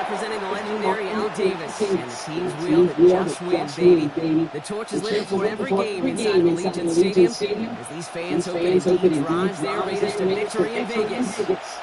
representing the legendary Al Davis and the team's wheel that just win, baby. The torch is lit before every game inside Allegiant Stadium as these fans hope it indeed drives their Raiders to victory in Vegas.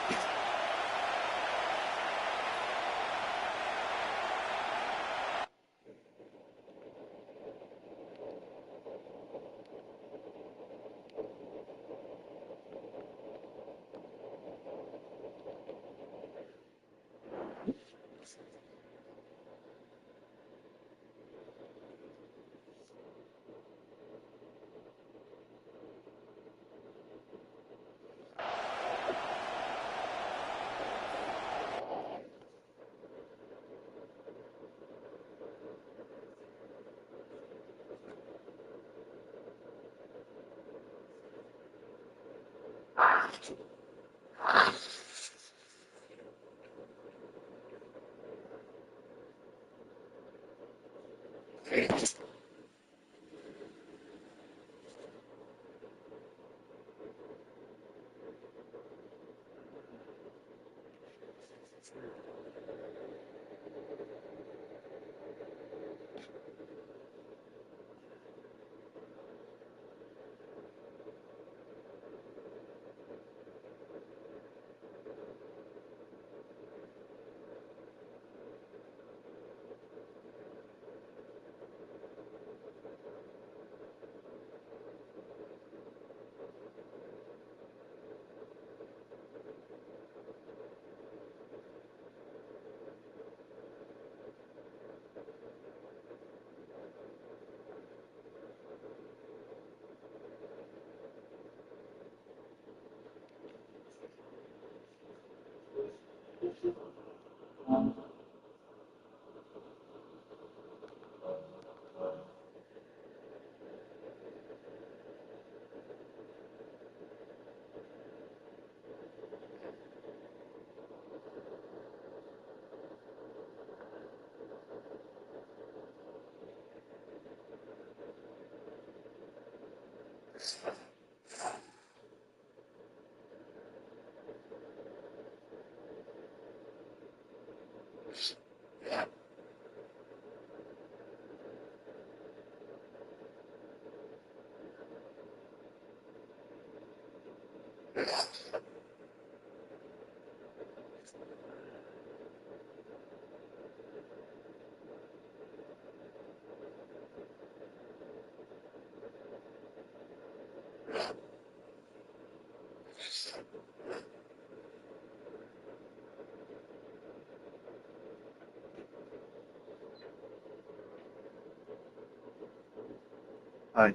Hi.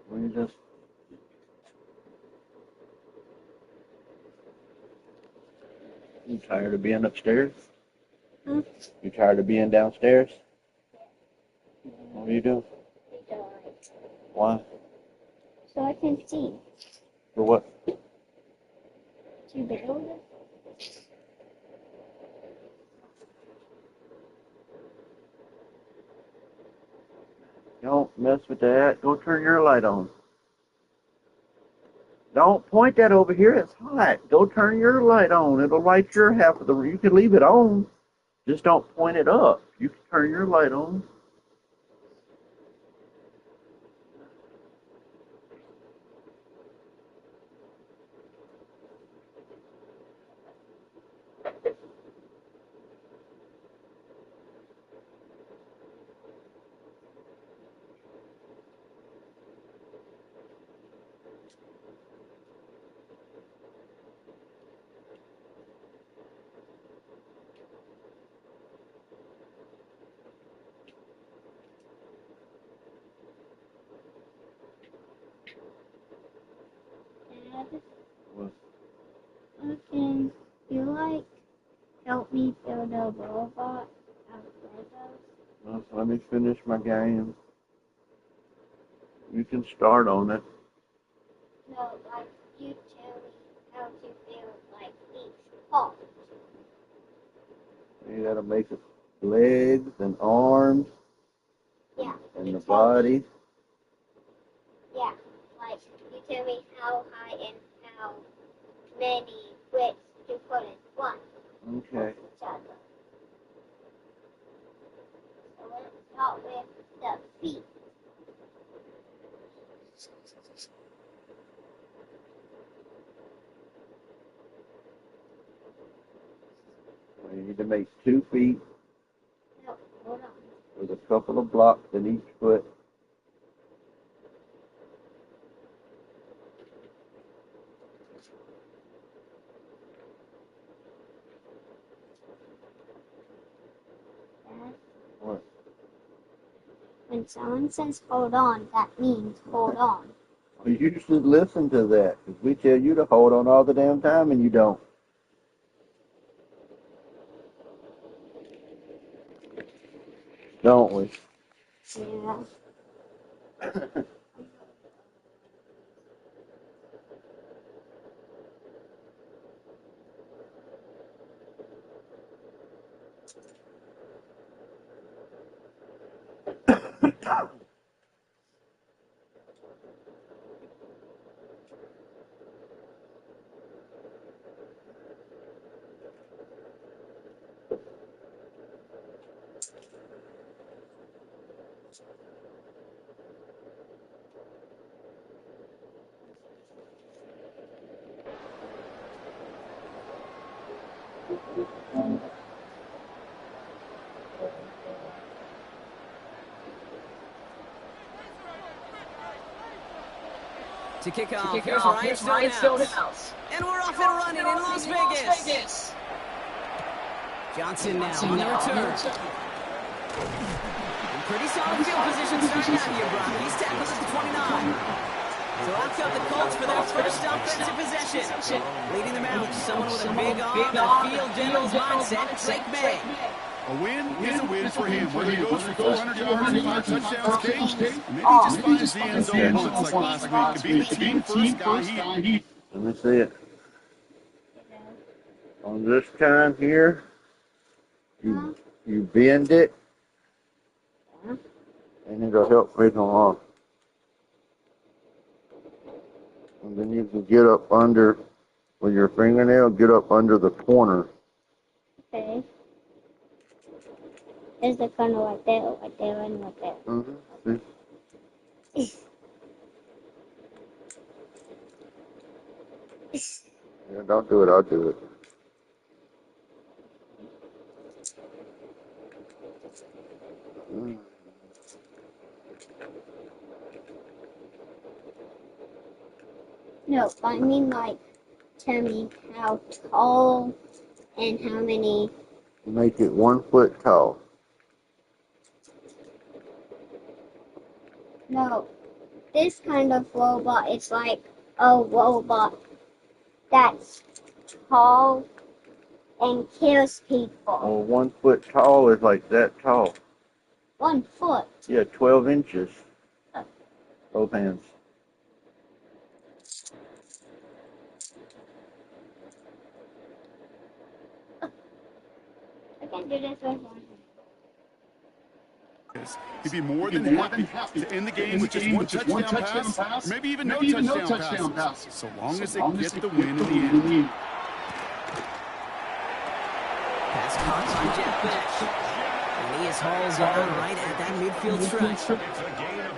Were you just... You tired of being upstairs? Huh? You tired of being downstairs? What are you doing? Why? So I can see. For what? To build. Don't mess with that. Go turn your light on. Don't point that over here. It's hot. Go turn your light on. It'll light your half of the room. You can leave it on. Just don't point it up. You can turn your light on. Dad, What? can you help me build a robot out of Legos? Well, let me finish my game. You can start on it. No, you tell me how to build each part. You gotta make it legs and arms. Yeah. And the body. Yeah, you tell me how high and how many bricks to put in one. Okay. Each other. need to make 2 feet No, hold on. with a couple of blocks in each foot. Dad, What? when someone says hold on, that means hold on. Well, you should listen to that, because we tell you to hold on all the damn time and you don't. Don't we? Yeah. To kick off, here's Ryan Stonehouse. And we're off and running in Las Vegas. Johnson now on the return. In pretty solid field position starting out here, Brock. He's tackled at the 29. So out come the Colts for their first offensive possession. Leading them out, someone with a big arm and a field general's mindset, Drake May. A win is a win for him. Whether he goes for 400 yards or 5 touchdowns, Kate, maybe he just finds the end zone once like last week to be the team first guy he... Let me see it. On this kind here, you bend it, and it'll help wiggle off. And then you can get up under, with your fingernail, get up under the corner. Okay. Is the corner right there, and right there? Mm-hmm. Yeah, don't do it, I'll do it. No, I mean like, tell me how tall and how many. Make it 1 foot tall. No, this kind of robot is like a robot that's tall and kills people. Oh, 1 foot tall is like that tall. 1 foot. Yeah, 12 inches. Both hands. I can do this with one hand. He'd be more than happy to end the game with just one touchdown pass, or maybe even no touchdown passes, so long as they get the win in the end. Pass caught by Jeff Fish. And he is hauled down right at that midfield stretch.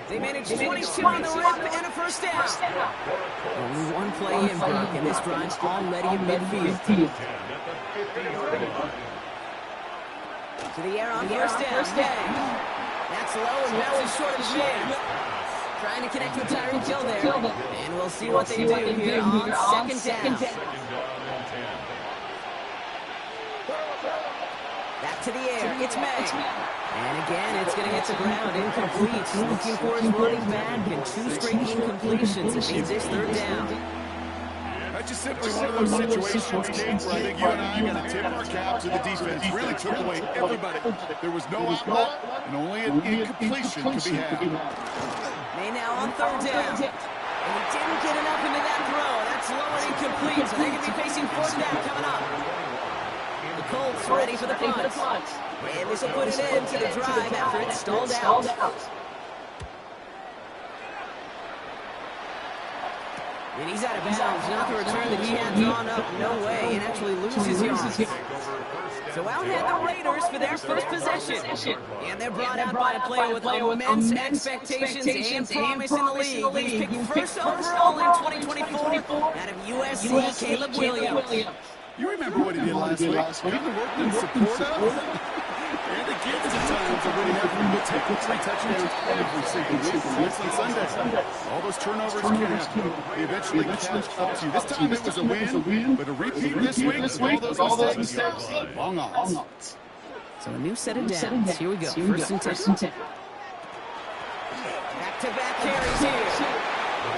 They managed 22 on the rip and a first down. Only one play in, Brock, and this drive's already in midfield. To the air on first down. That's low and bounces short of his man. Trying to connect with Tyreek Hill there. And we'll see what they do here on second down. Back to the air, it's May. And again, it's going to hit the ground, incomplete. Looking for his running back, and 2 straight incompletions. It means it's third down. That's just simply one of those situations, Kate, where I think you and I are going to tip our cap to the defense. Really took away everybody. There was no outlet, and only an incompletion could be had. May now on third down. And he didn't get enough into that throw. That's low and incomplete, so they're going to be facing fourth down coming up. The Colts ready for the punt. And this will put an end to the drive after it's stalled out. And he's out of bounds, not the return that he had drawn up, no way, and actually loses yards. So out head the Raiders for their first possession. And they're brought out by a player with immense expectations and promise in the league. He's picked first overall in 2024 out of USC, Caleb Williams. You remember what he did last week? Come to work and support us. And the kids at times are really having to take 3 touchdowns every single week. That's on Sunday. All those turnovers can happen. They eventually catch up to you. This time it was a win, but a repeat this week with all those mistakes. Long odds. So a new set of downs. Here we go. First and 10. Back-to-back carries here.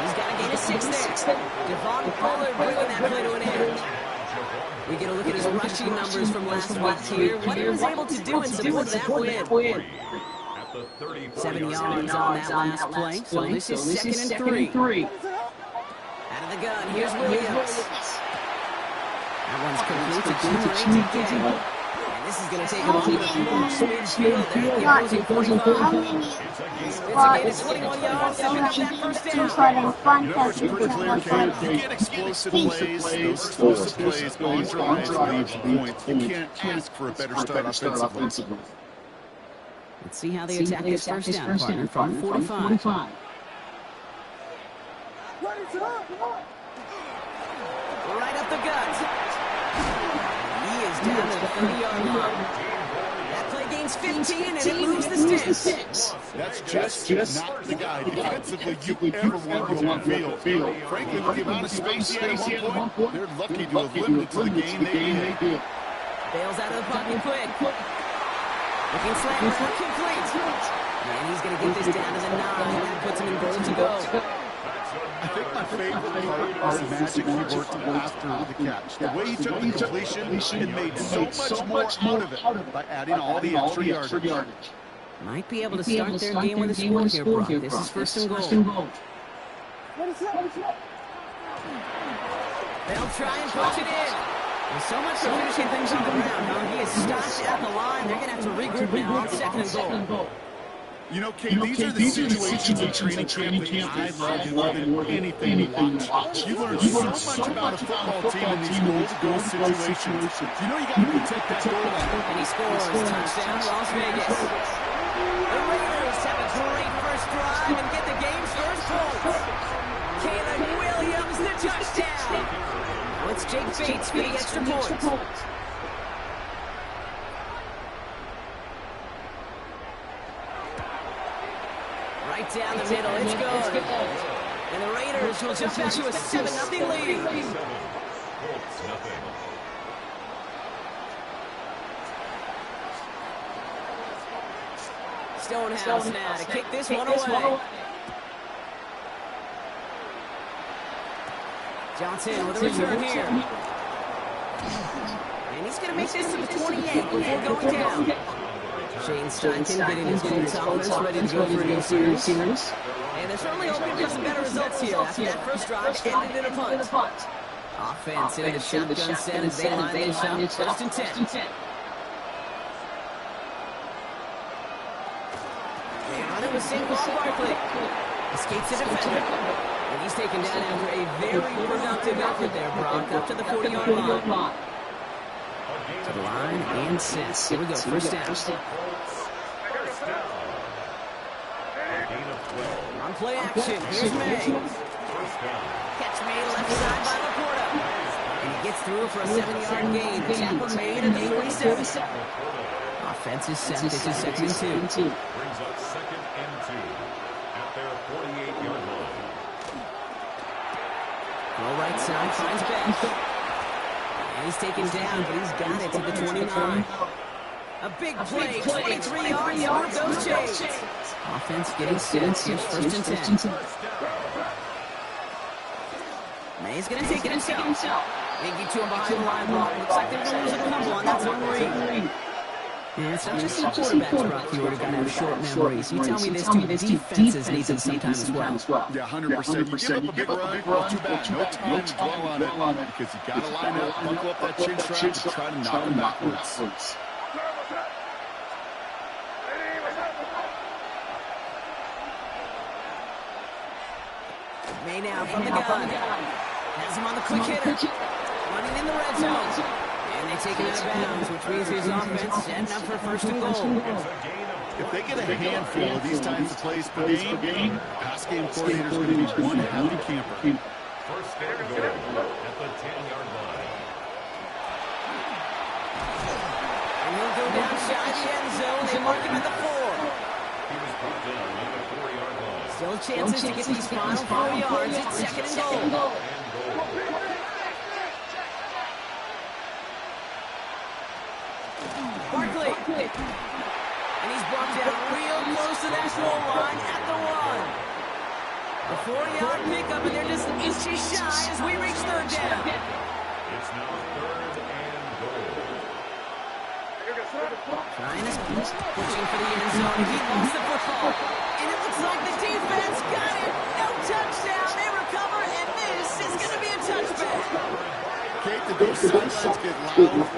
He's got to gain a 6 there. Devon Pollard bringing that play to an end. We get a look at his rushing numbers from last week here. What he was able to do in support of that win. 7 yards on that last play. So this is second and 3. Out of the gun, here's Williams. That one's complete to 2 again. And this is going to take him to the Marks midfield. There he goes in 45. It's 21 yards to pick up that first down. No, it's pretty clear, Cam. You get explosive plays. Those explosive plays on drives lead points. You can't ask for a better start offensively. Let's see how they attack this first down, partner, from 45. Right up the gut. He is down to the 30-yard line. That play gains 15, and it moves the sticks. That's just not the guy defensively you ever want to go on field. Frankly, with the amount of space he had at one point, they're lucky to have limited to the game they did. Bails out of the pocket quick. Looking slant, complete. And he's going to get this down to the 9. That puts him in goal to go. I think my favorite part was the magic he worked after the catch. The way he took the completion and made so much more out of it by adding all the extra yardage. Might be able to start their game with a score here, Brock. This is first and goal. They'll try and push it in. There's so much for finishing things on the ground. Now he is stopped at the line. They're going to have to regroup now on second and goal. You know, Kate, these are the situations in training camp that I love more than anything to watch. You learn so much about a football team in these goal situations. You know you got to protect that goal line. And he scores. Touchdown, Las Vegas. The Raiders have a great first drive and get the game's first points. Caleb Williams, the touchdown. Now it's Jake Bates for the extra point. Right down the middle, it's good. And the Raiders will jump back to a 7-0 lead. Stonehouse now to kick this one away. Johnson with a return here. And he's going to make this to the 28 before going down. Shane Steichen getting his full tolerance, ready to go for a new series. And they're certainly hoping for some better results here after that first drive ended in a punt. Offense in the shotgun set as they line this up. First and 10. They run it with Saquon Barkley. Escapes the defender. And he's taken down after a very productive effort there, Brock, up to the 40-yard line. To the line and sets. Here we go, first down. On play action, here's May. Catch made left side by Laporta. And he gets through for a 7-yard gain. The tackle made at the 47. Offense is set. This is second and 2. Brings up second and 2 at their 48-yard line. Go right side, finds Beck. And he's taken down, but he's got it to the 29. A big play, 23 yards, move those chains. Offense getting set, here's first and 10. May's going to take it himself. They get to him behind the line block. Looks like they're going to lose a couple on that zone read. And it's not just the quarterbacks, Brock, you already got to have short memories. You tell me this too, defenses need them sometimes as well. Yeah, 100%. You give up a big run, well, too bad. No time to dwell on it because you got to line up, buckle up that chin strap to try to knock them backwards. May now from the gun. Has him on the quick hitter. Running in the red zone. And they take it out of bounds, which means his offense setting up for first and goal. If they get a handful of these types of plays per game, pass game coordinator's going to be one happy camper. First and goal at the 10-yard line. go down shy of the end zone. They mark him at the 4. He was brought down at the 4-yard line. Still chances to get these final 4 yards. It's second and goal. Barkley. And he's brought down real close to that goal line at the 1. A 4-yard pickup, and they're just inches shy as we reach third down. It's now 3rd and goal. Trying to pushing for the end zone. He lost the football. And it looks like the defense got it. No touchdown. They recover, and this is going to be a touchback. Kate, did those sidelines get loud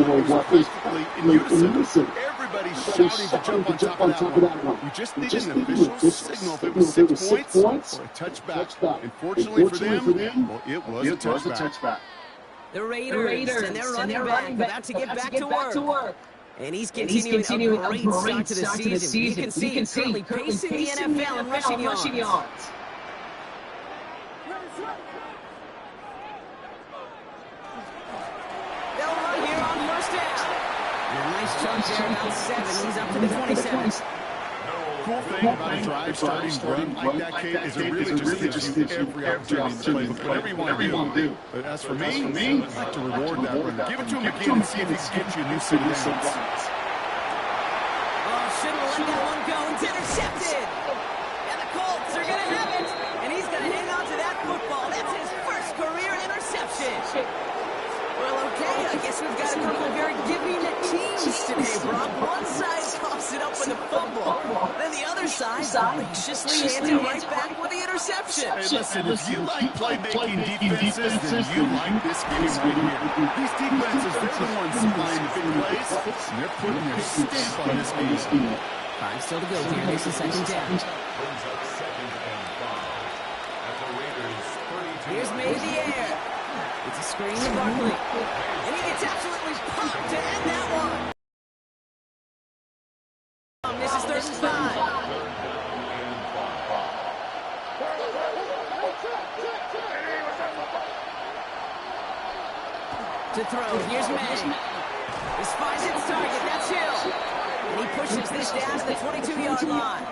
or was practically in unison? Everybody's shouting to jump on top of that one. You just need an official signal if it was 6 points or a touchback. Unfortunately for them, well, it was a touchback. The Raiders and their running back about to get back to work. And he's continuing a great start to the season. You can see he's currently pacing the NFL in rushing yards. They'll run here on first down. And a nice jump there, about 7. He's up to the 27. Cool thing about a drive starting run like that, Kate, is it really just gives you every opportunity to play whatever you want to do. But as for me, I'd like to reward that run. Give it to him again and see if he can get you a new set of downs. Shouldn't have let that one go. It's intercepted. And the Colts are going to have it. And he's going to hang on to that football. That's his first career interception. Well, okay, I guess we've got a couple of very giving teams today, Brock. One side coughs it up with a fumble. Then the other side graciously hands it right back with the interception. Hey, listen, if you like playmaking defenses, then you like this game right here. These defenses, they're the ones playing the big plays, and they're putting their stamp on this game. Time still to go here. Here's the second down. Brings up 2nd and 5. At the Raiders' 32. Here's made in the air. It's a screen to Barkley. And he gets absolutely popped to end that one. This is 3rd and 5. To throw, here's May. This finds its target, that's Hill. And he pushes this down to the 22-yard line.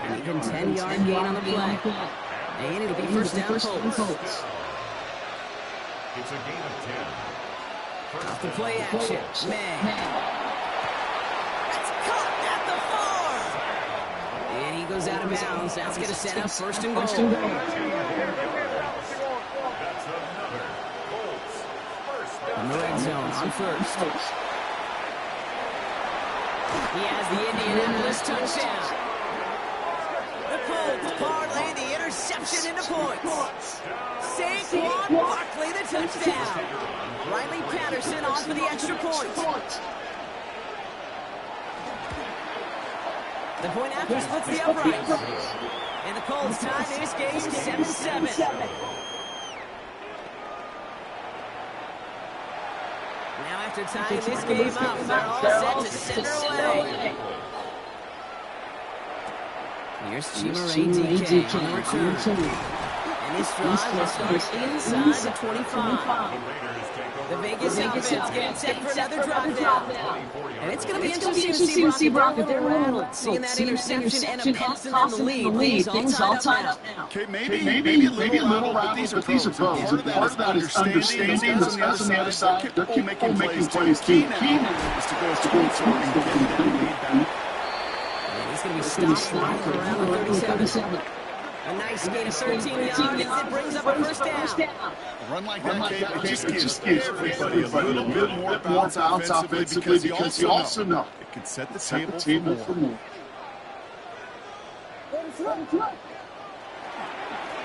And even 10-yard gain on the play. And it'll be first down Colts. It's a gain of 10. Off the play action, May. That's caught at the 4. And he goes out of bounds. That's going to set up first and goal. That's another Colts first down. In the red zone on first. He has the Indianapolis touchdown. The Colts parlay the interception into points. Saquon Barkley the touchdown. Riley Patterson on for the extra point. The point after splits the uprights. And the Colts tie this game 7-7. Now after tying this game up, they're all set to center away. Here's Chimere DK on the return. And this drive will start inside the 25. The Vegas offense getting set for another drop down. And it's going to be interesting to see Brock if they're rattled. Seeing that interception end up costing them the lead. Things all tied up now. Okay, maybe a little rattled, but these are pros. Part of that is understanding the guys on the other side. They're capable of making plays. Key now is to go and get that lead back. And he's going to be stopped around the 37. A nice gain of 13 yards as it brings up a first down. A run like that, it just gives everybody a little bit more bounce offensively because you also know it can set the table for more.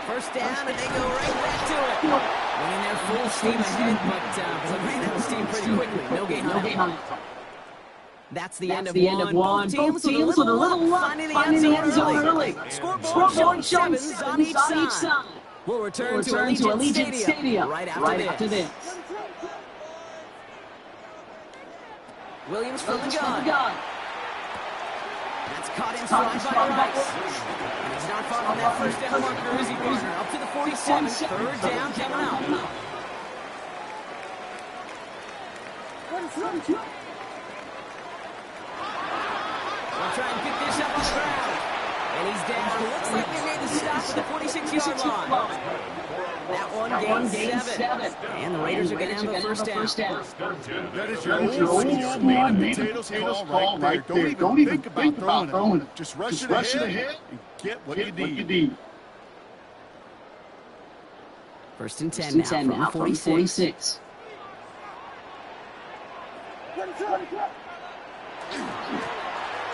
First down, and they go right back to it. Running their full steam ahead, but ran out of steam pretty quickly. No gain on it. That's the end of one. Both teams with a little luck finding the end zone early. Scoreboard showing sevens on each side. We'll return to Allegiant Stadium right after this. Williams from the gun. That's caught inside by Rice. And he's not far from that first down marker, is he, partner? Up to the 47. Third down coming up. They'll try and pick this up on the ground. And he's down. Looks like they made the stop at the 46-yard line. That one gained 7. And the Raiders are going to have a first down. That is your old school meat and potatoes call right there. Don't even think about throwing it. Just rush it ahead and get what you need. First and 10 now from 46.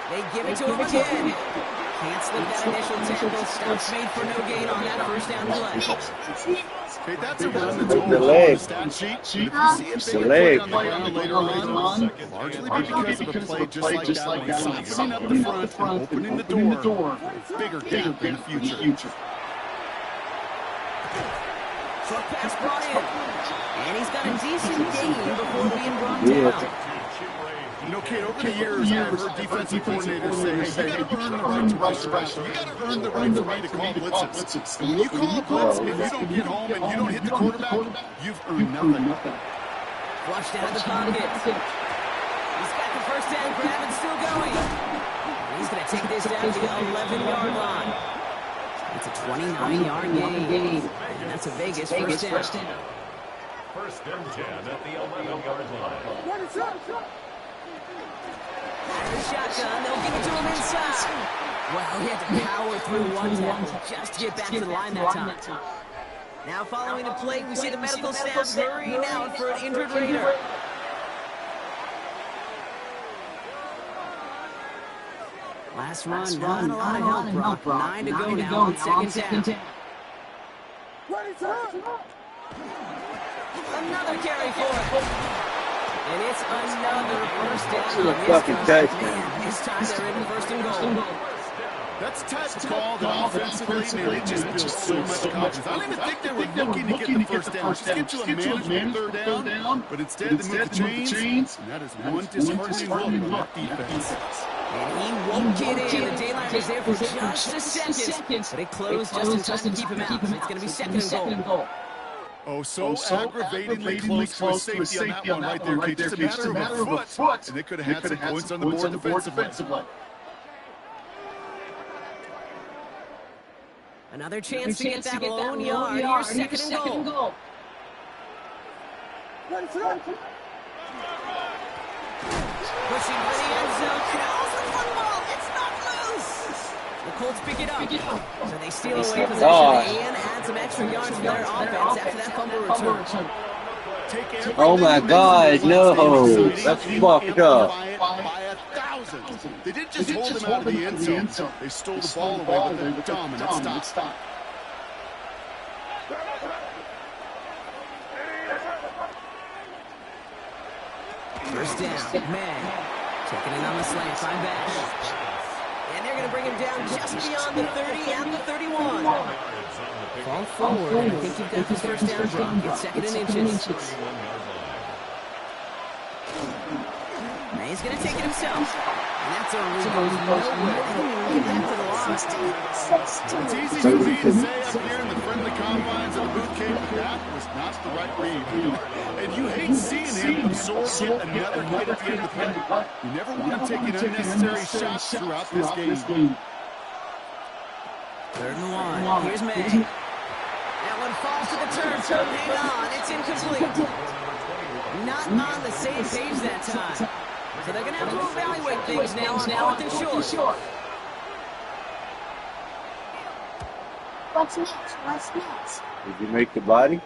They give it to him again. Can't slip that initial tackle. Stops made for no gain on that first down play. Okay, that's a run that's over The on leg. the stat sheet. The leg. On the ground later on, largely because of a play just like that one. Opening up the front, opening the door. Bigger gap in the future. Short pass brought in. And he's got a decent gain before being brought down. You know, Kate, over the years, I've heard defensive coordinators say, hey, you got to earn the right to rush the rush. You got to earn the right for me to call blitzes. And when you call a blitz, if you don't get home and you don't hit the quarterback, you've earned nothing. Flushed out of the pocket. He's got the first down grab and still going. He's going to take this down to the 11-yard line. It's a 29-yard gain. And that's a Vegas first down. First and 10 at the 11-yard line. The shotgun, they'll give it to him inside. Well, he had to power through one tackle just to get back to the line that time. Now following the play, we see the medical staff hurrying out for an injured Raider. Last run, not a lot of help, Brock. 9 to go now on second down. Another carry for it. And it's another first down. This time they're in first and goal. That's the type of call that offensively, man, it just builds so much confidence. I don't even think they were looking to get the first down. Just get to a manageable third down, but instead they move the chains, and that is one disheartening look on that defense. And he won't get in. The daylight is there for just a second, but it closed just in time to keep him out. It's going to be second and goal. Oh, so aggravatingly close to a safety on that one right there. Just a matter of a foot, and they could have had some points on the board defensively. Another chance to get that lone yard. Here's second and goal. Pushing for the end zone. And also the football. It's not loose. The Colts pick it up. So they steal away possession and add some extra yards for their offense after that fumble return. Oh my God, no. That's fucked up. By 1,000. They didn't just hold him out of the end zone. They stole the ball away with a dominant stop. First down, man. Checking in on the slant, find Bash. And they're going to bring him down just beyond the 30 and the 31. Fall forward, and I think you've got this first down drop. It's second and inches. And he's going to take it himself. And that's a read goes nowhere. They don't even get back to the line. It's easy for me to say up here in the friendly confines of the boot camp, but that was not the right read. And you hate seeing him absorb yet another hit at the end of the play. You never want to take an unnecessary shot throughout this game. Third and one. Here's May. That one falls to the turf. So hang on. It's incomplete. Not on the same page that time. So they're going to have to evaluate things now on 4th and short. What's next? Did you make the body?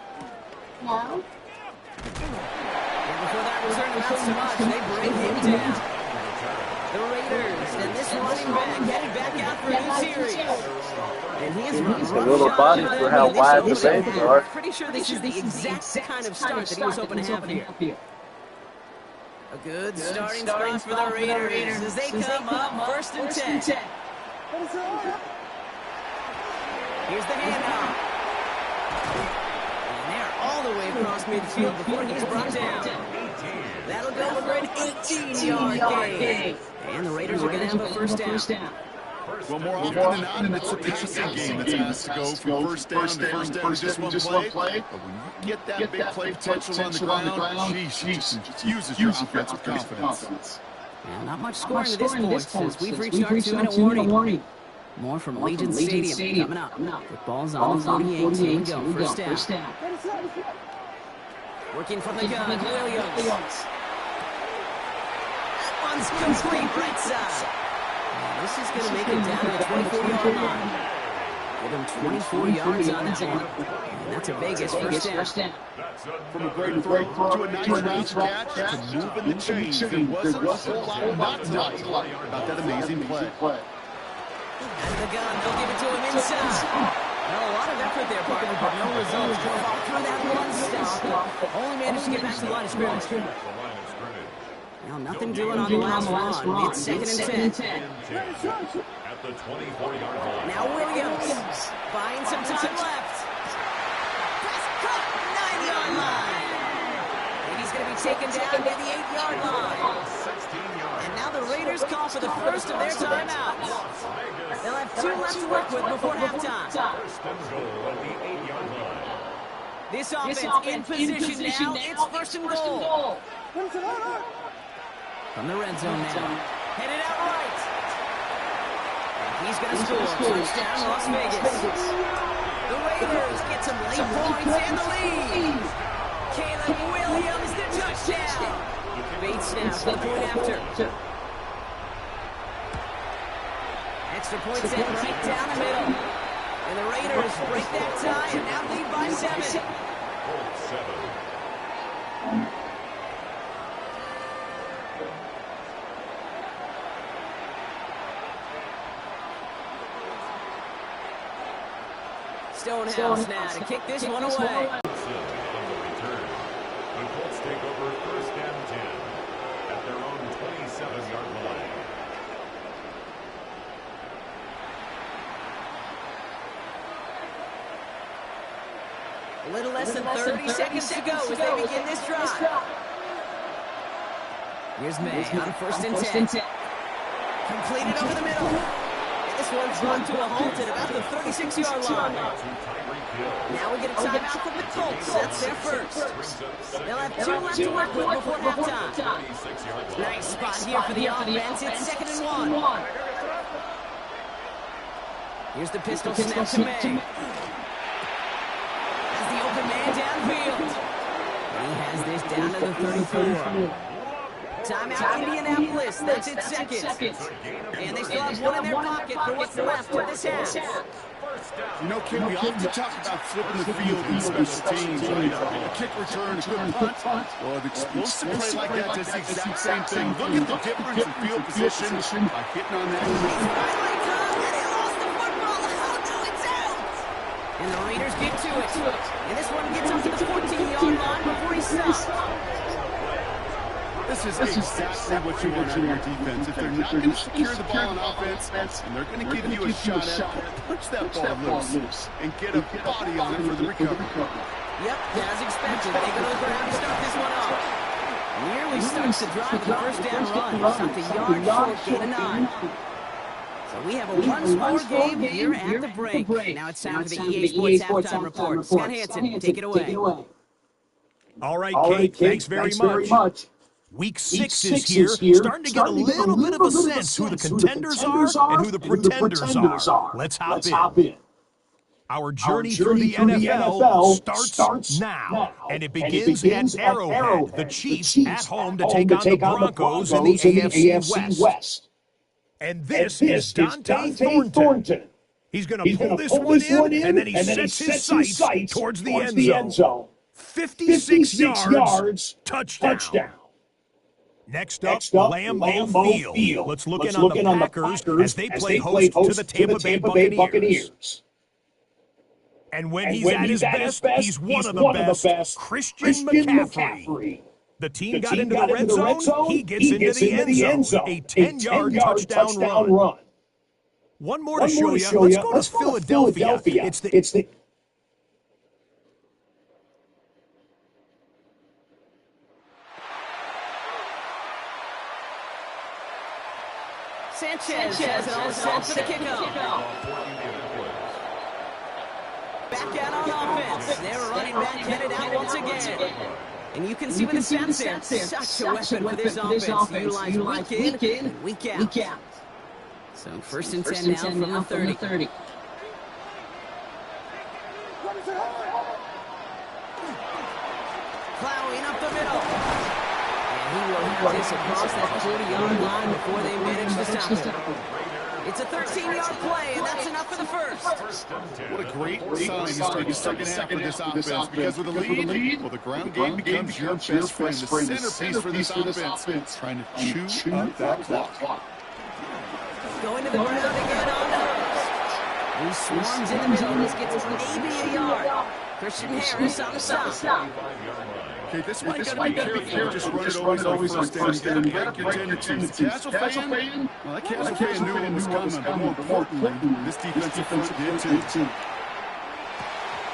No. And before that return amounts to much, they bring him down. The Raiders and this running back headed back out for a new series. And he is running a little body for how wide the bases are. Pretty sure this is the exact kind of start that he was hoping to have here. A good starting spot for the Raiders as they come up first and 10. Here's the handoff. And they're all the way across midfield before he's brought down. That'll go for an 18-yard gain. And the Raiders are going to have a first down. Well, more often than not, it's a passing game that's asked to go from first down to first down in just one play. But when you get that big play potential on the ground, sheesh, just uses your offensive confidence. And not much scoring to this point since we've reached our 2-minute warning. More from Allegiant Stadium coming up. Football's on the 48, team go, first down. Working from the gun, Williams. That one's complete right side. This is going to make it down to the 24-yard line. Give him 24 yards on that one. And that's a Vegas first down. From a great throw to a nice catch to moving the chains. There wasn't a whole lot not to like about that amazing play. And the gun, they'll give it to him inside. Well, a lot of effort there, partner, but no results. Fought through that one stop. Only managed to get back to the line of scrimmage. Now nothing doing on the last run. It's 2nd and 10. At the 24-yard line. Now Williams buying some time left. Pass cut, 9-yard line. And he's going to be taken down near the 8-yard line. And now the Raiders call for the first of their timeouts. They'll have 2 left to work with before halftime. First and goal at the 8-yard line. This offense in position now. It's first and goal. From the red zone now. Headed out right. And he's going to score. Touchdown, Las Vegas. The Raiders get some late points and the lead. Caleb Williams, the touchdown. Bates now for the point after. Extra point set right down the middle. And the Raiders break that tie and now lead by 7. 7. Stonehouse now to kick this one away. On the return. The Colts take over first and 10 at their own 27-yard line. A little less than 30 seconds to go as they begin this drive. Here's May on first and 10. Completed over the middle. And this one's run to a halt at about the 36-yard line. Now we get a timeout from the Colts. That's their first. They'll have 2 left to work with before halftime. Nice spot here for the offense. It's 2nd and 1. Here's the pistol snap to May. The open man downfield. He has this down to the 34. Timeout Indianapolis. That's its 2nd. And they still have 1 in their pocket for what's left of this half. You know, Kim, we often talk about flipping the field in special teams, right? A kick return, a good punt. Well, an explosive play like that does the exact same thing. Look at the difference in field position by hitting on that. And the Raiders get to it. And this one gets up to the 14-yard line before he stops. This is exactly what you want on your defense. If they're not going to secure the ball on offense, and they're going to give you a shot at it, punch that ball loose and get a body on it for the recovery. Yep, as expected. They go to the ground to start this one off. Nearly starts the drive with the first down run. Stopped a yard short, gain of 9. So we have a one-score game here at the break. Now it's time for the EA Sports Halftime Report. Scott Hanson, take it away. All right, Kate, thanks very much. Week 6 is here, starting to get a little bit of a sense who the contenders are and who the pretenders are. Let's hop in. Our journey through the NFL starts now, and it begins at Arrowhead. The Chiefs at home to take on the Broncos in the AFC West. And this is Dante Thornton. He's going to pull this one in, and then he sets his sights towards the end zone. 56 yards, touchdown. Next up, Lambeau Field. Let's look in on the Packers as they play host to the Tampa Bay Buccaneers. And when he's at his best, he's one of the best, Christian McCaffrey. The team got into the red zone, he gets into the end zone. A 10-yard touchdown run. One more to show you. Let's go to Philadelphia. It's the Sanchez has it all set for the kickoff. Back out on offense. They're running back headed out once again. And you can see with the stats there, such a weapon for this offense, utilized week in and week out. So first and 10 now from the 30. Plowing up the middle. And he will have this across that 40-yard line before they manage to stop him. It's a 13-yard play, and that's enough for the first. What a great sign to start the second half for this offense. Because with the lead, well, the ground game becomes your best friend, the centerpiece for this offense. Trying to chew up that clock. Going to the ground again on Hurst. He swarms in the middle. This gets maybe a yard. Christian Harris on the stop. Okay, this one got to be careful. Just run it always on first down. You got to break your tendencies. Casual fan? Well, that casual fan knew it was coming, but more importantly, this defensive front did too.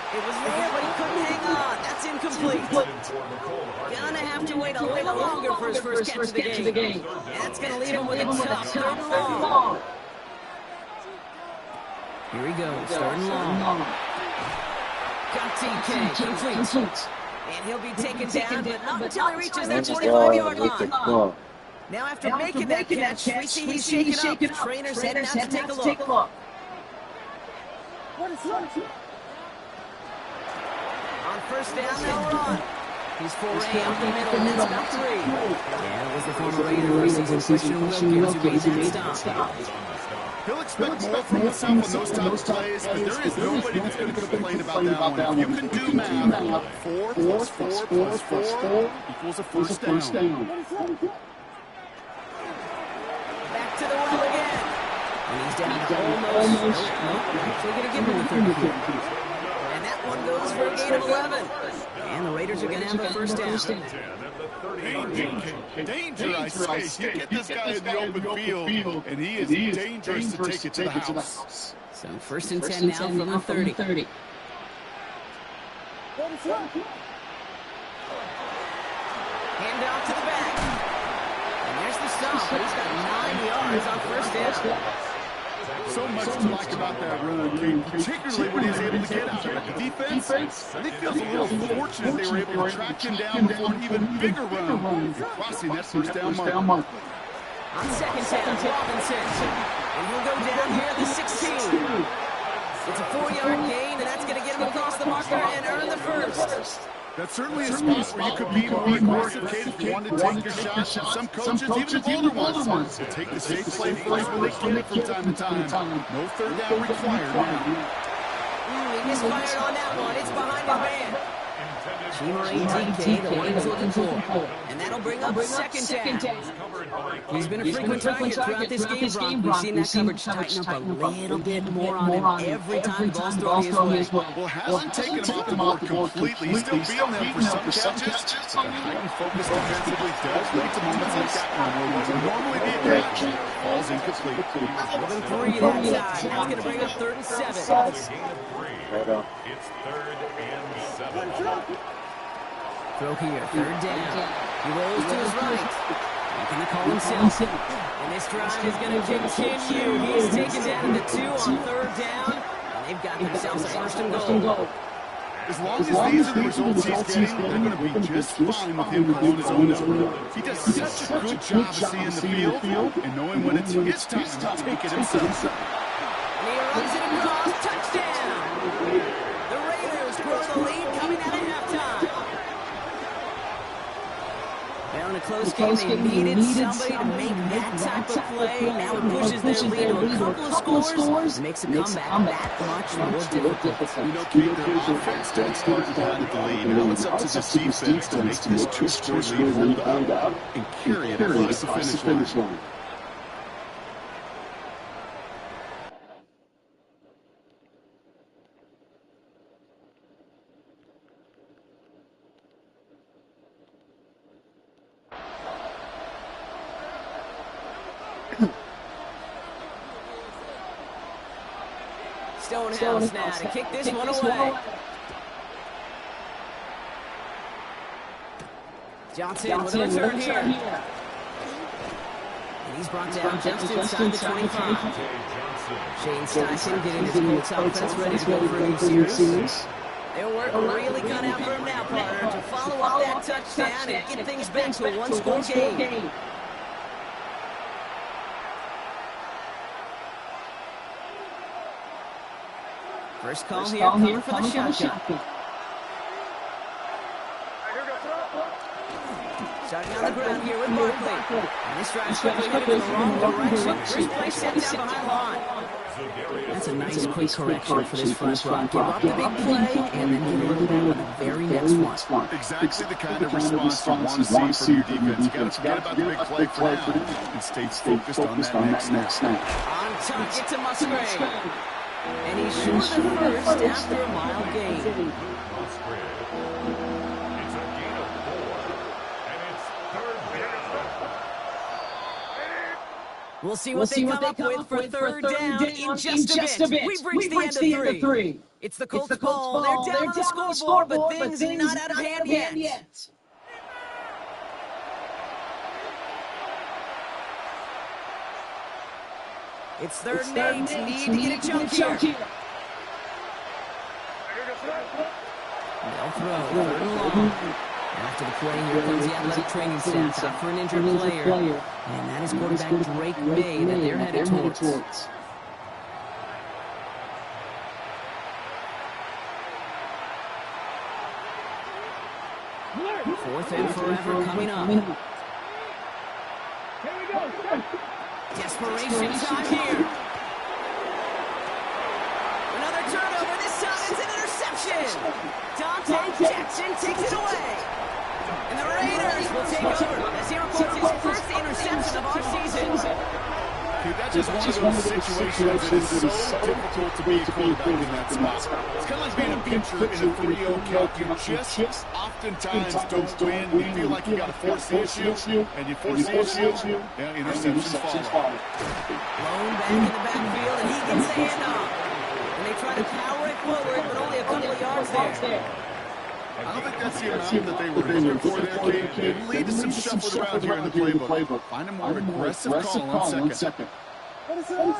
It was there, but he couldn't hang on. That's incomplete. Gonna have to wait a little longer for his first catch of the game. And that's gonna leave him with a tough third and long. Here he goes, third and long. Got TK, complete. And he'll be taken down, but not until he reaches that 45-yard line. Now after making that catch, we see he's shaken up. Trainer's heading out to take a look. On first down, they'll run. He's foraying up the middle, and that's about 3. Yeah, it was the former Raider this season, Christian Wilkins, who made that stop. He'll expect more from himself on those type of plays, but there is nobody that's going to complain about that one. If you can do math, 4 plus 4 plus 4 equals a first down. Back to the well again. And he's down to almost. Actually going to give him the 30. And that one goes for a gain of 11. And the Raiders are going to have a first down. Danger, I say. You get this guy in the open field, and he is dangerous to take it to the house. So first and 10 now from the 30. Hand off to the back. And there's the stop. He's got 9 yards on first down. So much to like about that run, King, particularly when he's able to get out of it. The defense, I think, feels a little fortunate they were able to track him down before an even bigger run, crossing that first down mark. On second down, Robinson. And he'll go down here at the 16. It's a 4-yard gain, and that's going to get him across the marker and earn the first. That's certainly a spot where you could be more aggressive, Kate, if you wanted to take your shots. And some coaches, even the older ones, will take the safe play first when they get it from time to time. No third down required now. He misfired on that one. It's behind the man. Chimere DK, the one he was looking for. And that'll bring up second down. He's been a frequent target throughout this game, Brock. We've seen that coverage tighten up a little bit more on him every time the ball's thrown his way. Well, hasn't taken him off the board completely. He's still feeling them for some catches. But heightened focus defensively does lead to moments like that one where what would normally be a catch falls incomplete. More than 3 that side. That's going to bring up third and 7. It's third and 7. Throw here, third down. He rolls to his right. Making the call himself. And this drive is going to continue. He's taken down to 2 on third down. And they've got themselves a first and goal. As long as these are the results he's getting, they're going to be just fine with him calling his own number. He does such a good job of seeing the field and knowing when it's his time to take it himself. And he runs it across. Touchdown. The Raiders grow the lead coming out of halftime. Now in a close game, they needed somebody to make that type of play. Now it pushes their lead to a couple of scores and makes a comeback that much more difficult. You know, Kate, their offense did start down at the lead. Now it's up to this defense to make this 2-score lead hold up and carry it across the finish line. Stonehouse now to kick this one away. Johnson with a return here. And he's brought down just inside the 25. Shane Steichen getting his Colts offense ready to go for a new series. Their work really cut out for him now, partner, to follow up that touchdown and get things back to a one-score game. First call here, coming for the shotgun. Starting on the ground here with Barkley. And this drive's quickly headed in the wrong direction. First play set down behind the line. That's a nice quick correction for this front run. Give up the big play and then get a little bit on the very next one. Exactly the kind of response you want to see from your defense. You got to forget about the big play for now and stay focused on that next snap. On target to Musgrave. And he's sure the first after a mile gain. We'll see what they come up with for third down in just a bit. We've reached the end of three. It's the Colts ball. They're down on the scoreboard, but things not out of hand yet. It's third and 8. Need to get a jump here. They'll throw. Third and long. After the play, here comes the athletic training staff out for an injured player. And that is quarterback Drake May that they're headed towards. Fourth and forever coming up. Desperation time here. Another turnover. This time it's an interception. Dante Jackson takes it away. And the Raiders will take over as he records his first interception of our season. That's just one of those situations that is so difficult to be a quarterback in that spot. It's kind of like being a pitcher in a 3-0 count. You just oftentimes don't win. You feel like you got to force the issue, and you force the issue, and interceptions fall. Blown back in the backfield, and he gets the handoff. And they try to power it forward, but only a couple of yards there. I don't think that's the amount that they were looking for there, Kate. It lead to some shuffle around here in the playbook. Find a more aggressive call on second. Back-to-back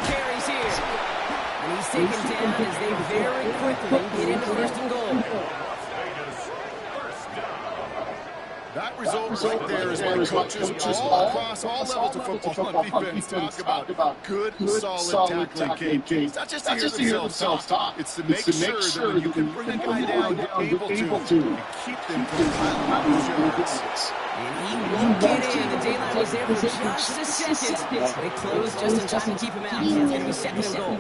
carries here. And he's taken down as they very quickly get into first and goal. That result right there is why coaches all across all levels of football on defense talk about good, solid tackling, Kate. It's not just to hear themselves talk. It's to make sure that when you can bring a guy down, you're able to and keep them from piling up those yards. And he won't get in. The daylight was there for just a second. They closed just in time to keep him out. It's going to be second and goal.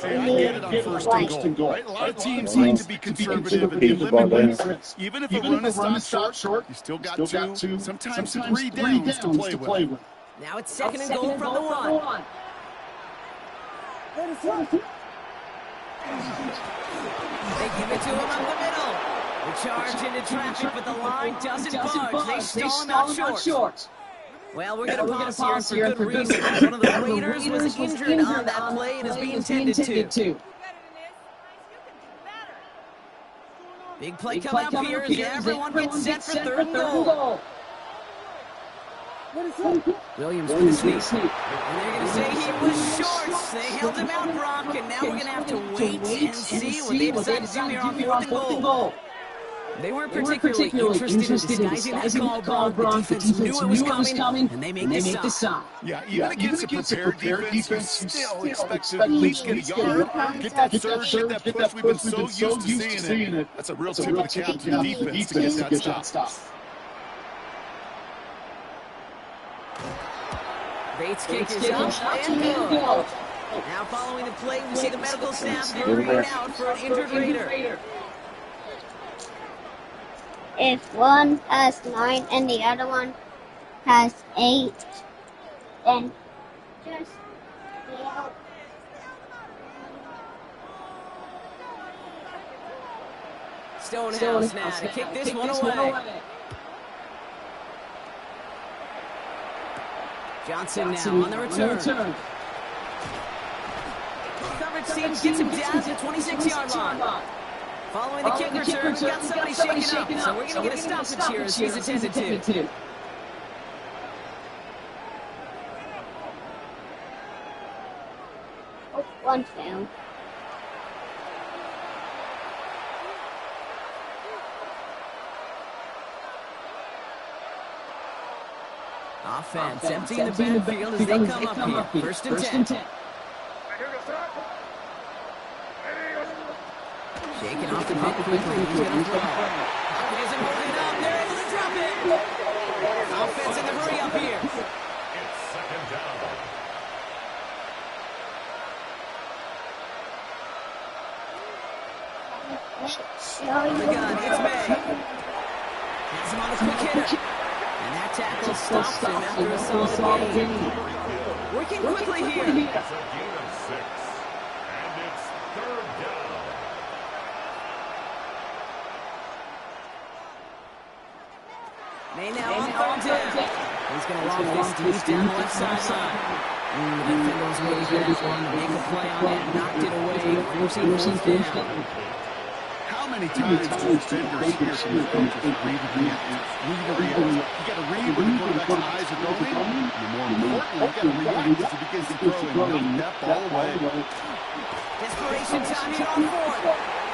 Hey, I get it on first and goal. Right? A lot of teams like to be conservative and limit wins. Even if a run is stopped short, you still got two, sometimes 3 downs to play with. Now it's second and goal from the one. They give it to him up the middle. The charge into traffic, but the line doesn't budge. They stall him out short. Well, we're going to pause here for good reason. One of the Raiders was injured on that play and is being tended to. Big play coming up here as everyone gets set for third and goal. Williams with the sneak. And they're going to say he was short. They held him out, Brock, and now we're going to have to wait and see what they decide to do here on fourth and goal. They weren't particularly interested in disguising that call, Brock. The defense knew it was coming, and they make this stop. Yeah, even against a prepared defense, you still expect to at least get a yard, get that surge, get that push. We've been so used to seeing it. That's a real tip of the cap to the defense to get that stop. Bates kick is up and good. Now following the play, we see the medical staff hurrying out for an injured Raider. If one has 9 and the other one has 8, then just yell. Stonehouse now to kick this one away. Johnson now on the return. Coverage team gets him down to the 26-yard line. Following the kick return, we got somebody shaking up, so we're going to get a stoppage here as he's attended to. One fail. Offense emptying the backfield as they come up here. First and 10. Shaking off the pit quickly. He's going to throw. He isn't holding up. They're able to drop it. Offense in the hurry up here. It's second down. On the gun, it's May. Has him on the quick hitter. And that tackle stops him after a solid gain. Working quickly here. It's a gain of 6. And it's third down. May now on third down. He's going to lob this deep down the left sideline. The defender's waiting for that one. Make a play on it. Knocked it away. Forcing fourth down. How many times do defenders hear from the coaches, read the react? You got to read where the quarterback's eyes are going. And more importantly, you got to react as he begins to throw and knock that ball away. Desperation time here on fourth.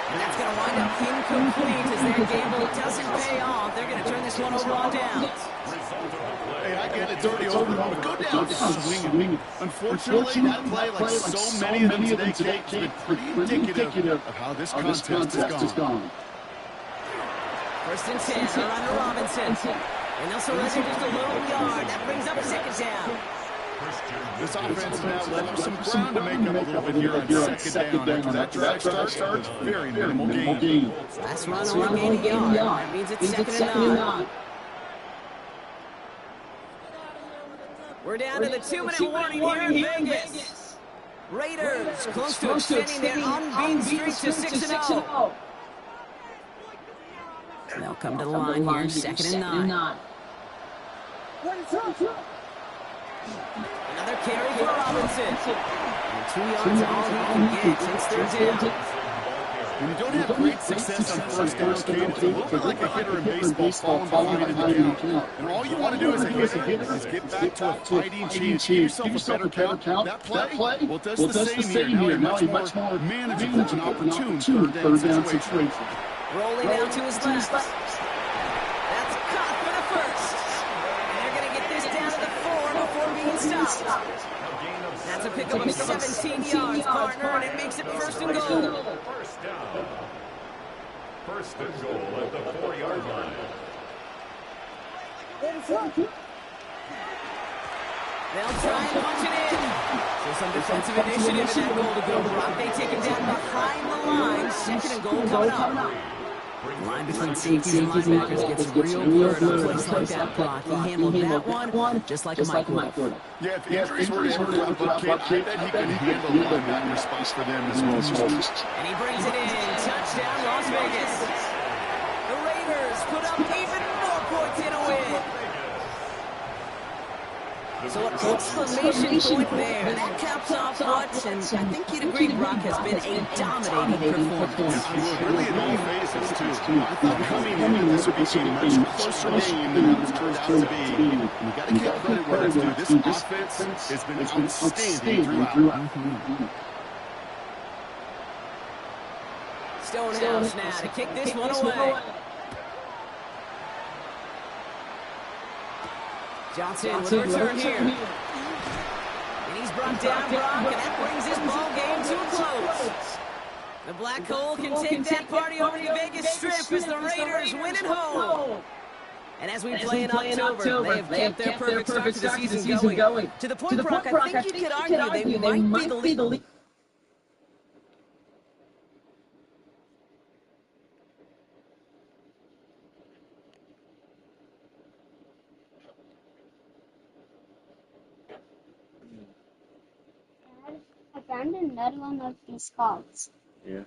And that's going to wind up incomplete as their gamble doesn't pay off. They're going to turn this one over on downs. Hey, I get it, it's already over, but go down swinging. Unfortunately, that play, like so many of them today, Kate, has been pretty indicative of how this contest has gone. First and 10, they're under Robinson. And they'll surrender just a little yard. That brings up second down. This offense has now left some ground to make up a little bit here on second down. After that drive starts, very minimal gain. Last run only gained a yard. That means it's second and 9. We're down to the 2-minute warning here in Vegas. Raiders close to extending their unbeaten streak to 6-0. They'll come to the line here, second and 9. Another carry for Robinson. And 2 yards all he can get since they're down. When you don't have great success on first down, Kate, it's a little bit like a hitter in baseball falling behind in the count. And all you want to do as a hitter is get back to a fighting chance. Give yourself a better count. That play, well, it does the same here. Now you're much more manageable and opportune third down situation. Rolling down to his left. That's caught for the first. And they're going to get this down to the 4 before being stopped. That's a pickup of 17 yards, partner, and it makes it first and goal. First down. First and goal at the 4-yard line. They'll try and punch it in. So some defensive initiative in that goal to go. Brock, they take him down behind the line. Second and goal coming up. The line between safeties and linebackers gets real blurred on plays like that, Brock. He handled that one just like a microwave. Yeah, if injuries were his work, Kate, I bet he can handle that response for them as well. And he brings it in. Touchdown, Las Vegas. The Raiders put up even more points in a win. So an exclamation point there. That caps off what, and I think you'd agree, Brock, has been a dominating performance. Really in all phases, too. I thought coming in, this would be a much closer game than it's turned out to be. And you got to give credit where it's due. This offense has been outstanding throughout. Stonehouse now to kick this one away. Johnson with a return here. And he's brought down, Brock, and that brings this ball game to a close. The Black Hole can take that party over to Vegas Strip as the Raiders win at home. And as we play in October, they have kept their perfect start to the season going. To the point, Brock, I think you could argue they might be the lead. I found another one of these cards. Yeah.